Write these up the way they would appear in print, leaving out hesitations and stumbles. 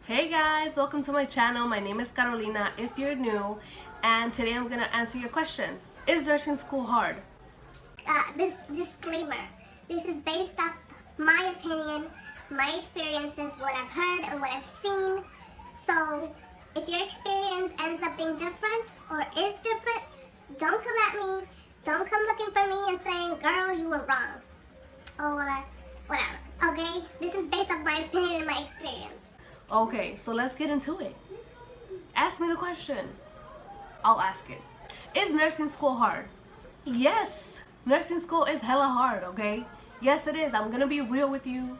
Hey guys, welcome to my channel. My name is Carolina if you're new, and today I'm gonna answer your question. Is nursing school hard? This disclaimer, this is based off my opinion, my experiences, what I've heard and what I've seen. So if your experience ends up being different or is different, don't come at me, don't come looking for me and saying, girl, you were wrong, or whatever, okay? This is based off my opinion and my experience. Okay, so let's get into it. Ask me the question. I'll ask it. Is nursing school hard? Yes, nursing school is hella hard, okay? Yes, it is. I'm gonna be real with you.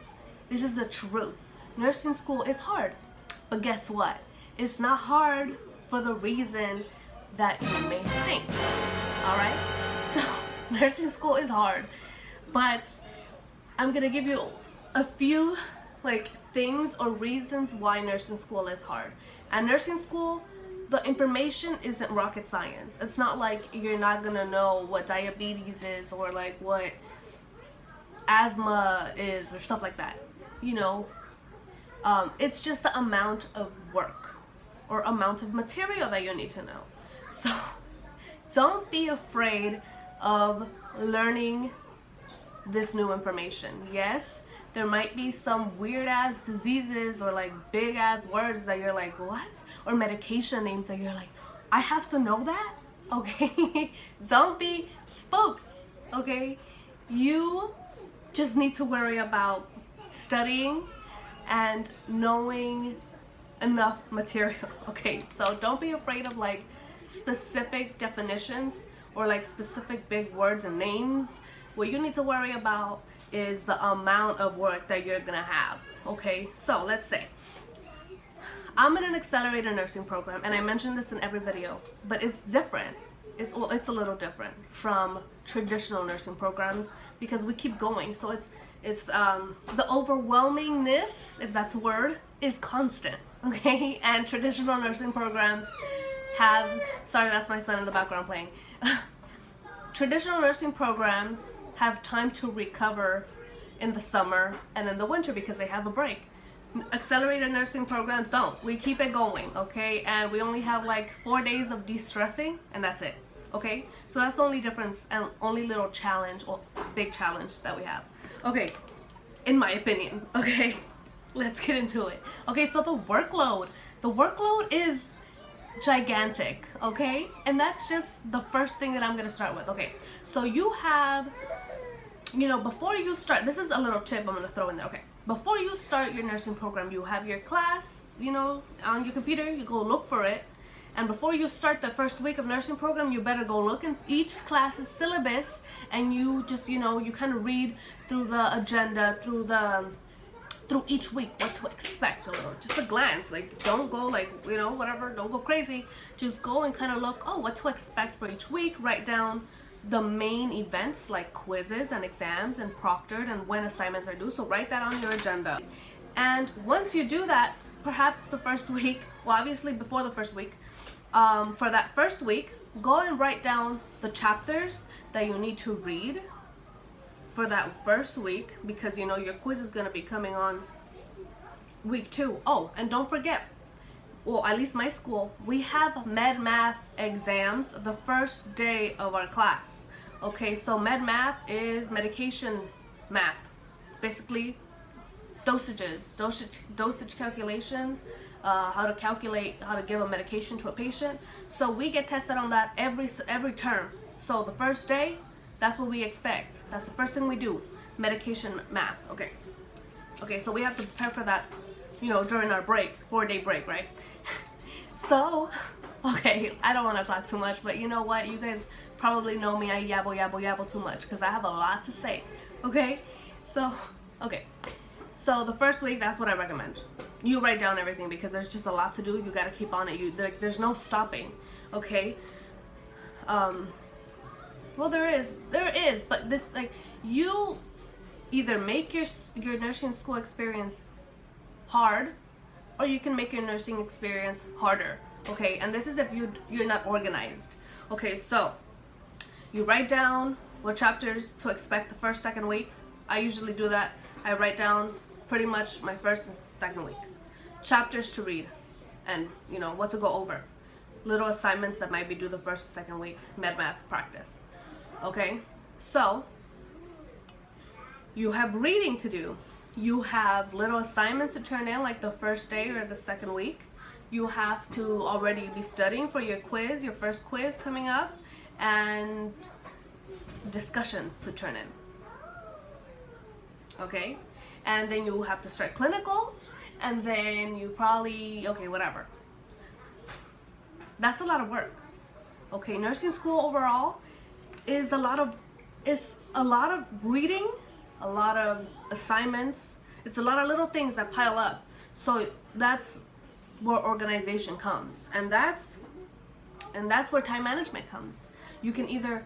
This is the truth. Nursing school is hard. But guess what? It's not hard for the reason that you may think. Alright? So, nursing school is hard. But I'm gonna give you a few things or reasons why nursing school is hard. At nursing school, the information isn't rocket science. It's not like you're not gonna know what diabetes is or like what asthma is or stuff like that. You know, it's just the amount of work or amount of material that you need to know. So don't be afraid of learning this new information. Yes, there might be some weird ass diseases or like big ass words that you're like, what? Or medication names that you're like, I have to know that? Okay? Don't be spooked, okay? You just need to worry about studying and knowing enough material, okay? So don't be afraid of like specific definitions or like specific big words and names. What you need to worry about is the amount of work that you're gonna have, okay? So let's say I'm in an accelerated nursing program, and I mention this in every video, but it's different. It's a little different from traditional nursing programs because we keep going. So it's the overwhelmingness, if that's a word, is constant, okay? And traditional nursing programs have, sorry, that's my son in the background playing. Traditional nursing programs have time to recover in the summer and in the winter because they have a break. Accelerated nursing programs don't. We keep it going, okay? And we only have like 4 days of de-stressing and that's it, okay? So that's the only difference and only little challenge or big challenge that we have. Okay, in my opinion, okay? Let's get into it. Okay, so the workload is gigantic, okay? And that's just the first thing that I'm gonna start with, okay? So you have, before you start, this is a little tip I'm gonna throw in there, okay? Before you start your nursing program, you have your class, on your computer, you go look for it. And before you start the first week of nursing program, you better go look in each class's syllabus and you just, you kind of read through the agenda, through each week, what to expect a little, just a glance. Like, don't go whatever, don't go crazy. Just go and kind of look, what to expect for each week. Write down the main events like quizzes and exams and proctored and when assignments are due. So write that on your agenda. And once you do that, perhaps the first week, well, obviously before the first week, for that first week, go and write down the chapters that you need to read for that first week, because your quiz is going to be coming on week 2. Oh, and don't forget, well, at least my school, we have med math exams the first day of our class. Okay, so med math is medication math, basically dosage calculations, how to give a medication to a patient. So we get tested on that every term. So the first day, that's what we expect. That's the first thing we do, medication math. Okay, so we have to prepare for that, during our break, 4-day break, right? So, okay, I don't want to talk too much, but you know what? You guys probably know me. I yabble too much because I have a lot to say. Okay, so the first week, that's what I recommend. You write down everything because there's just a lot to do. You got to keep on it. There's no stopping. Okay. Well, there is, but this, you either make your nursing school experience hard, or you can make your nursing experience harder, okay? And this is if you're not organized. Okay, so you write down what chapters to expect the first, second week. I usually do that. I write down pretty much my first and second week. chapters to read, and what to go over, little assignments that might be due the first or second week, math practice. Okay, so you have reading to do, you have little assignments to turn in like the first day or the second week. You have to already be studying for your quiz, your first quiz coming up, and discussions to turn in. Okay, and then you have to start clinical, and then you probably, whatever. That's a lot of work. Okay, nursing school overall is a lot of reading, a lot of assignments. It's a lot of little things that pile up. So that's where organization comes, and that's where time management comes. You can either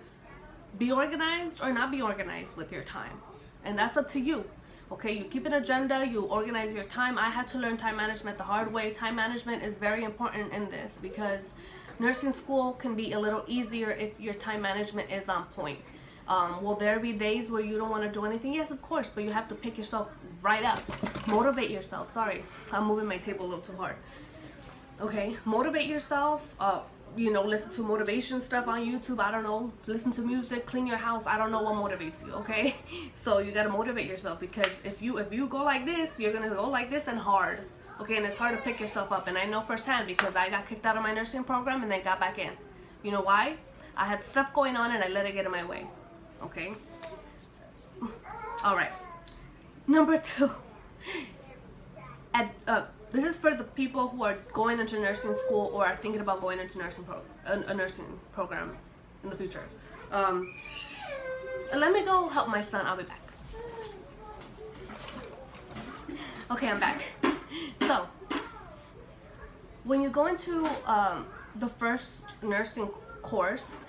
be organized or not be organized with your time, and that's up to you. Okay, you keep an agenda, you organize your time. I had to learn time management the hard way. Time management is very important in this because nursing school can be a little easier if your time management is on point. Will there be days where you don't want to do anything? Yes, of course, but you have to pick yourself right up. Motivate yourself. Sorry, I'm moving my table a little too hard. Okay, motivate yourself. Listen to motivation stuff on YouTube. I don't know. Listen to music, clean your house. I don't know what motivates you, okay? So you gotta motivate yourself, because if you go like this, you're gonna go like this and hard. Okay, and it's hard to pick yourself up. And I know firsthand because I got kicked out of my nursing program and then got back in. You know why? I had stuff going on and I let it get in my way. Okay? Alright. Number 2. This is for the people who are going into nursing school or are thinking about going into a nursing program in the future. Let me go help my son. I'll be back. Okay, I'm back. So, when you go into the first nursing course,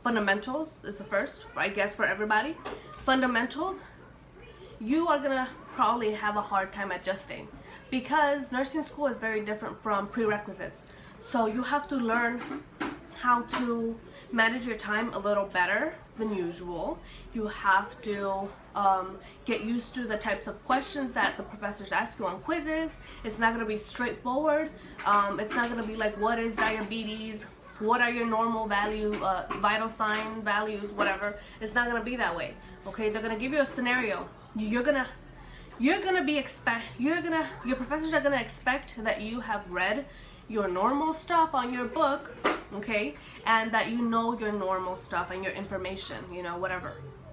fundamentals is the first, I guess, for everybody. Fundamentals, you are gonna probably have a hard time adjusting because nursing school is very different from prerequisites. So you have to learn how to manage your time a little better than usual. You have to get used to the types of questions that the professors ask you on quizzes. It's not going to be straightforward. It's not going to be like, what is diabetes? What are your normal value, vital sign values, whatever. It's not going to be that way. Okay, they're going to give you a scenario. Your professors are gonna expect that you have read your normal stuff on your book, okay, and that you know your normal stuff and your information,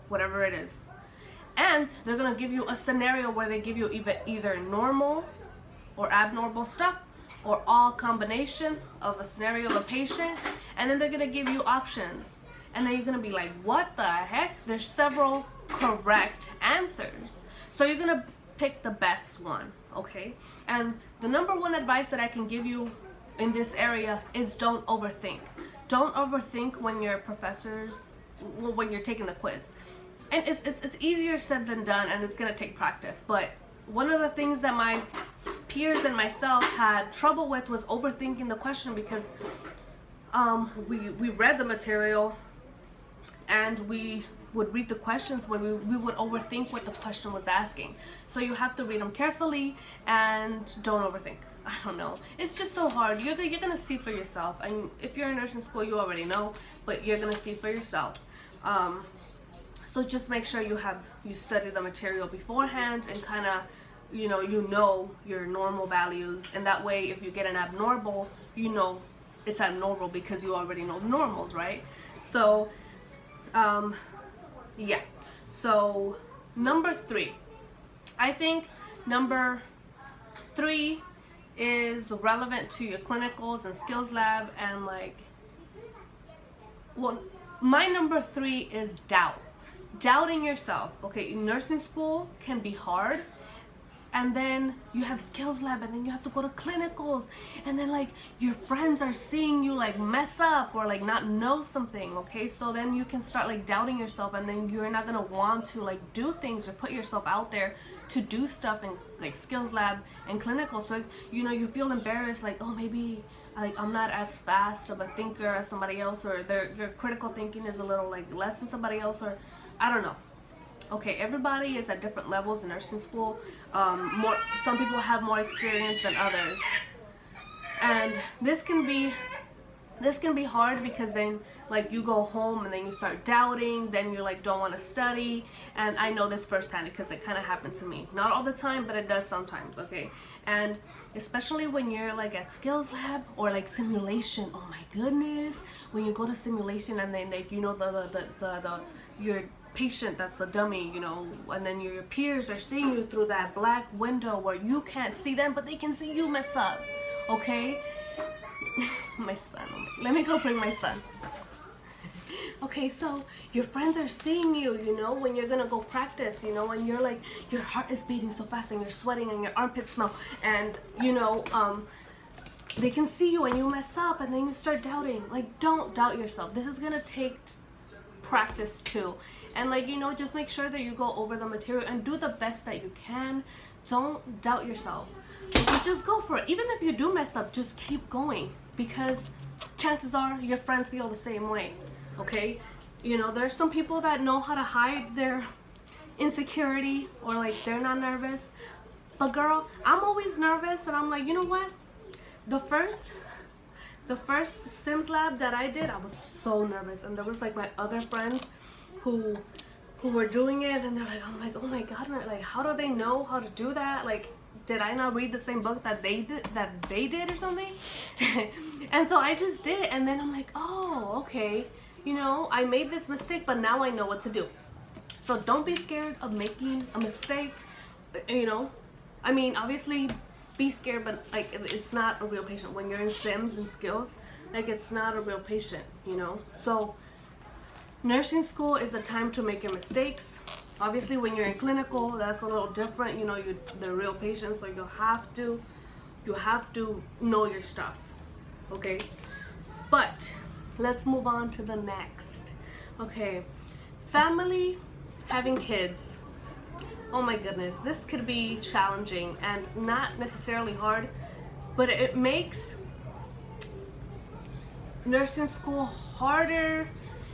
whatever it is. And they're gonna give you a scenario where they give you either normal or abnormal stuff, or all combination of a scenario of a patient, and then they're gonna give you options, and then you're gonna be like, what the heck? There's several correct answers. So you're gonna pick the best one, okay? And the number one advice that I can give you in this area is don't overthink. Don't overthink when your when you're taking the quiz. And it's easier said than done, and it's gonna take practice. But one of the things that my peers and myself had trouble with was overthinking the question, because we read the material and we would read the questions when we would overthink what the question was asking. So you have to read them carefully and don't overthink. I don't know. It's just so hard. You're gonna see for yourself. And if you're in nursing school, you already know, but you're gonna see for yourself. So just make sure you study the material beforehand and kind of, you know your normal values. And that way, if you get an abnormal, you know it's abnormal because you already know the normals, right? So, yeah. So number 3, I think number 3 is relevant to your clinicals and skills lab, and my number 3 is doubting yourself. Okay, nursing school can be hard, and then you have skills lab, and then you have to go to clinicals, and then your friends are seeing you mess up or not know something. Okay, so then you can start doubting yourself, and then you're not gonna want to do things or put yourself out there to do stuff in skills lab and clinical. So you feel embarrassed, oh, maybe I'm not as fast of a thinker as somebody else, or your critical thinking is a little less than somebody else, or I don't know. Okay, everybody is at different levels in nursing school. Some people have more experience than others, and this can be hard because then like you go home and then you start doubting, then you like don't want to study. And I know this firsthand because it kind of happened to me, not all the time, but it does sometimes. Okay, and especially when you're like at skills lab or like simulation, oh my goodness, when you go to simulation and then like you know the your patient that's the dummy, you know, and then your peers are seeing you through that black window where you can't see them but they can see you mess up. Okay. My son, let me go bring my son. Okay, so your friends are seeing you, you know, when you're gonna go practice, you know, when you're like, your heart is beating so fast and you're sweating and your armpits smell, and you know, they can see you and you mess up and then you start doubting. Like, don't doubt yourself. This is gonna take practice too. And like, you know, just make sure that you go over the material and do the best that you can. Don't doubt yourself. Okay, just go for it. Even if you do mess up, just keep going, because chances are your friends feel the same way. Okay, you know, there's some people that know how to hide their insecurity or like they're not nervous, but girl, I'm always nervous. And I'm like, you know what, the first Sims lab that I did, I was so nervous, and there was like my other friends who were doing it, and they're like, I'm like, oh my god, like how do they know how to do that? Like, did I not read the same book that they did or something? And so I just did it, and then I'm like, oh, okay, you know, I made this mistake, but now I know what to do. So don't be scared of making a mistake. You know, I mean, obviously be scared, but like it's not a real patient when you're in Sims and skills. Like, it's not a real patient, you know. So nursing school is a time to make your mistakes. Obviously, when you're in clinical, that's a little different. You know, they're real patients, so you have to know your stuff. Okay, but let's move on to the next. Okay, family, having kids. Oh my goodness, this could be challenging and not necessarily hard, but it makes nursing school harder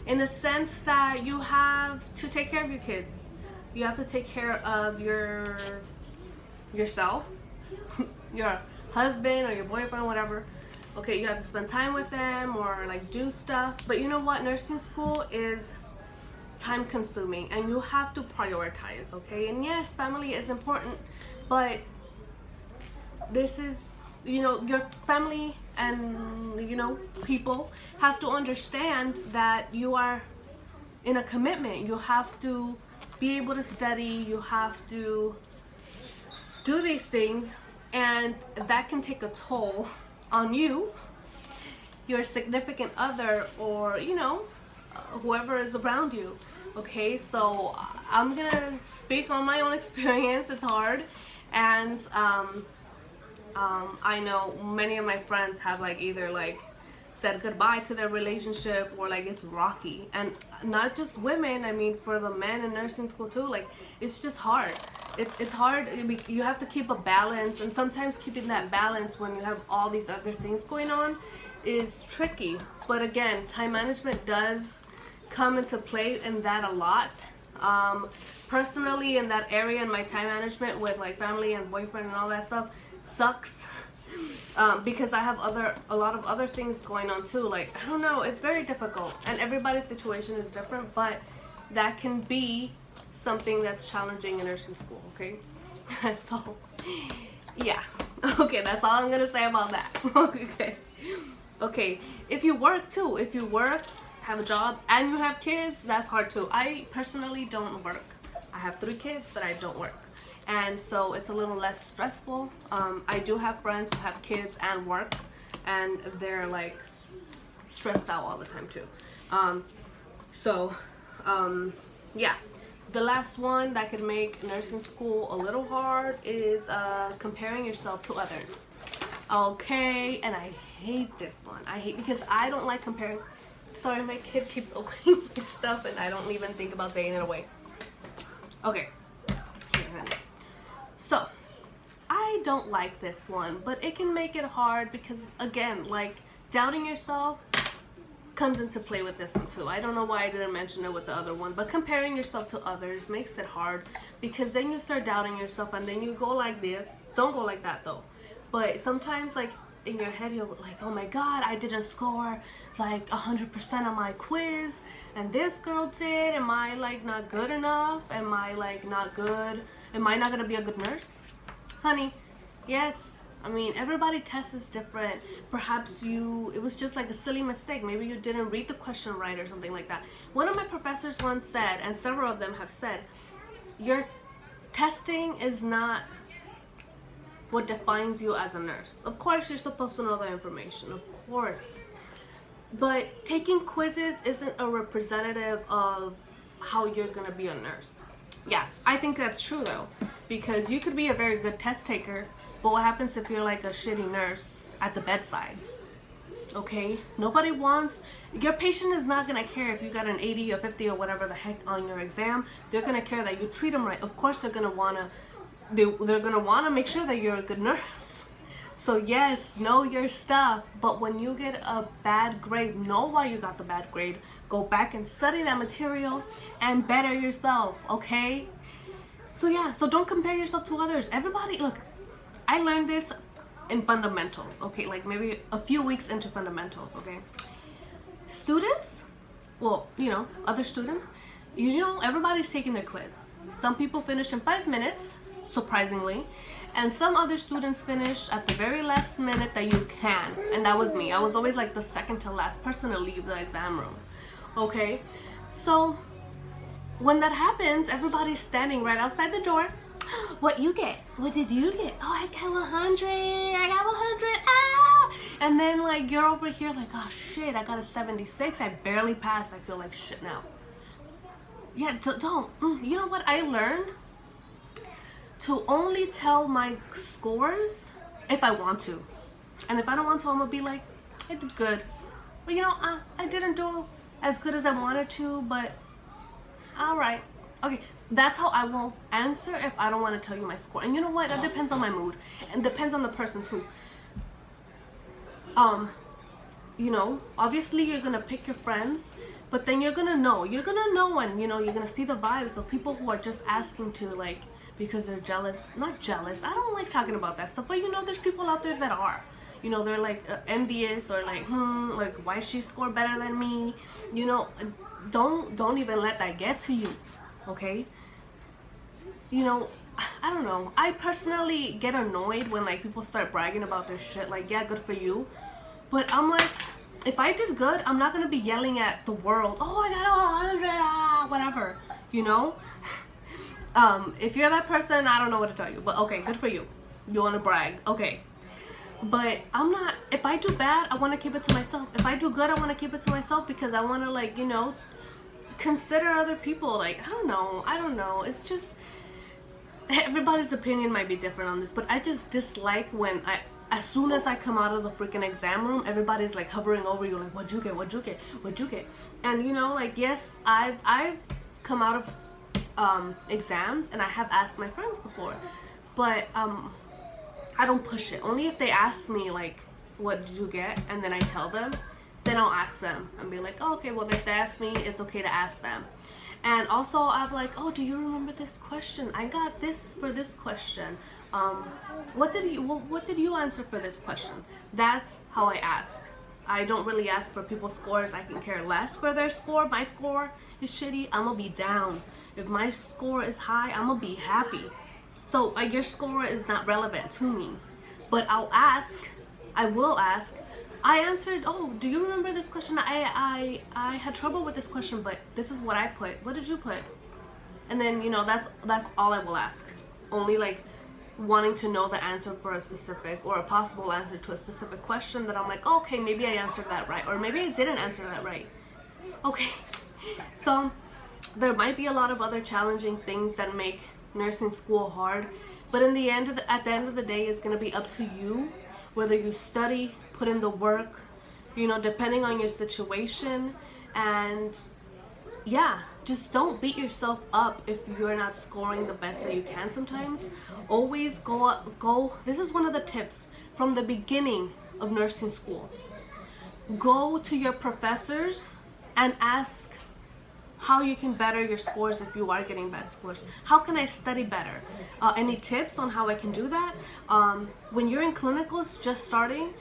in the sense that you have to take care of your kids. You have to take care of yourself, your husband or your boyfriend, whatever. Okay, you have to spend time with them or like do stuff. But you know what? Nursing school is time consuming and you have to prioritize, okay? And yes, family is important, but this is, you know, your family and, you know, people have to understand that you are in a commitment. You have to be able to study, you have to do these things, and that can take a toll on you, your significant other, or, you know, whoever is around you. Okay, so I'm gonna speak on my own experience. It's hard, and I know many of my friends have like either like said goodbye to their relationship or like it's rocky. And not just women, I mean for the men in nursing school too, like it's just hard. It's hard. You have to keep a balance, and sometimes keeping that balance when you have all these other things going on is tricky. But again, time management does come into play in that a lot. Personally, in that area, in my time management with like family and boyfriend and all that stuff sucks. Because I have a lot of other things going on too. Like, I don't know, it's very difficult, and everybody's situation is different, but that can be something that's challenging in nursing school. Okay, so yeah, okay, that's all I'm gonna say about that. Okay, if you work too, have a job and you have kids, that's hard too. I personally don't work. I have 3 kids, but I don't work. And so it's a little less stressful. I do have friends who have kids and work, and they're like stressed out all the time too. Yeah. The last one that could make nursing school a little hard is comparing yourself to others. Okay, and I hate this one. Because I don't like comparing. Sorry, my kid keeps opening my stuff and I don't even think about taking it away. Okay. So, I don't like this one, but it can make it hard because, again, like, doubting yourself comes into play with this one too. I don't know why I didn't mention it with the other one, but comparing yourself to others makes it hard, because then you start doubting yourself, and then you go like this. Don't go like that though. But sometimes, like, in your head, you're like, oh my god, I didn't score like 100% on my quiz, and this girl did. Am I like not good enough? Am I like not good? Am I not gonna be a good nurse? Honey, yes. I mean, everybody tests is different. Perhaps it was just like a silly mistake. Maybe you didn't read the question right or something like that. One of my professors once said, and several of them have said, your testing is not what defines you as a nurse. Of course, you're supposed to know the information, of course. But taking quizzes isn't a representative of how you're gonna be a nurse. Yeah, I think that's true though, because you could be a very good test taker, but what happens if you're like a shitty nurse at the bedside? Okay, nobody wants, your patient is not gonna care if you got an 80 or 50 or whatever the heck on your exam. They're gonna care that you treat them right. Of course, they're gonna wanna make sure that you're a good nurse. So yes, know your stuff, but when you get a bad grade, know why you got the bad grade. Go back and study that material and better yourself, okay? So yeah, so don't compare yourself to others. Everybody, look, I learned this in fundamentals, okay? Like maybe a few weeks into fundamentals, okay? Students, well, other students, everybody's taking their quiz. Some people finish in 5 minutes, surprisingly, and some other students finish at the very last minute that you can, and that was me. I was always like the second to last person to leave the exam room, okay? So when that happens, everybody's standing right outside the door. What you get? What did you get? Oh, I got 100. I got 100. Ah! And then like you're over here like, oh shit, I got a 76. I barely passed. I feel like shit now. Yeah, don't. You know what I learned? To only tell my scores if I want to. And if I don't want to, I'm gonna be like, I did good. But I didn't do as good as I wanted to, but alright. Okay, that's how I will answer if I don't want to tell you my score. And you know what? That depends on my mood. And depends on the person too. Obviously you're gonna pick your friends, but then you're gonna know when, you're gonna see the vibes of people who are just asking to, like, because they're jealous. Not jealous, I don't like talking about that stuff, but there's people out there that are, they're like envious, or like, like, why she score better than me? Don't even let that get to you, okay? I don't know, I personally get annoyed when like people start bragging about their shit, like, yeah, good for you, but I'm like, if I did good, I'm not gonna be yelling at the world, oh, I got 100, whatever, if you're that person, I don't know what to tell you, but okay, good for you. You want to brag, okay. But I'm not, if I do bad, I want to keep it to myself. If I do good, I want to keep it to myself, because I want to, like, consider other people. Like, I don't know. It's just, everybody's opinion might be different on this, but I just dislike when as soon as I come out of the freaking exam room, everybody's like hovering over you, like, what'd you get? And like, yes, I've come out of exams, and I have asked my friends before, but I don't push it. Only if they ask me like, what did you get, and then I tell them, then I'll ask them and be like, oh, okay, well, if they ask me, it's okay to ask them. And also I'm like, oh, do you remember this question? I got this for this question. What did you answer for this question? That's how I ask. I don't really ask for people's scores. I can care less for their score. My score is shitty, I'm gonna be down. If my score is high, I'm gonna be happy. So your score is not relevant to me. But I will ask. I answered, oh, do you remember this question? I had trouble with this question, but this is what I put. What did you put? And then, that's all I will ask. Only like wanting to know the answer for a specific, or a possible answer to a specific question that I'm like, oh, okay, maybe I answered that right, or maybe I didn't answer that right. Okay, so there might be a lot of other challenging things that make nursing school hard, but at the end of the day, it's going to be up to you whether you study, put in the work, depending on your situation. And yeah, just don't beat yourself up if you're not scoring the best that you can sometimes. Always go, this is one of the tips from the beginning of nursing school. go to your professors and ask how you can better your scores if you are getting bad scores. How can I study better? Any tips on how I can do that? When you're in clinicals just starting,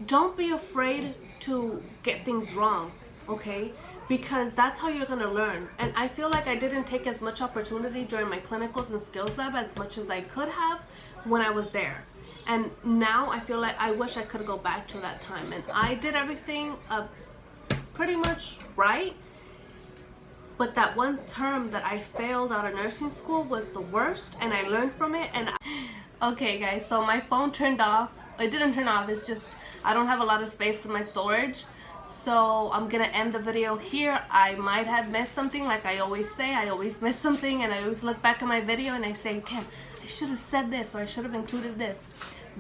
don't be afraid to get things wrong, okay? Because that's how you're gonna learn. And I feel like I didn't take as much opportunity during my clinicals and skills lab as much as I could have when I was there. And now I feel like I wish I could go back to that time. And I did everything pretty much right. But that one term that I failed out of nursing school was the worst, and I learned from it. And okay guys, so my phone turned off. It didn't turn off, it's just I don't have a lot of space in my storage. So I'm gonna end the video here. I might have missed something, like I always say. I always miss something, and I always look back at my video and I say, damn, I should have said this, or I should have included this.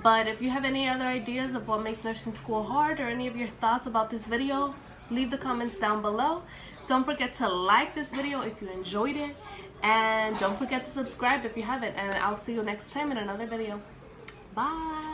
But if you have any other ideas of what makes nursing school hard, or any of your thoughts about this video, leave the comments down below. Don't forget to like this video if you enjoyed it, and don't forget to subscribe if you haven't, and I'll see you next time in another video. Bye.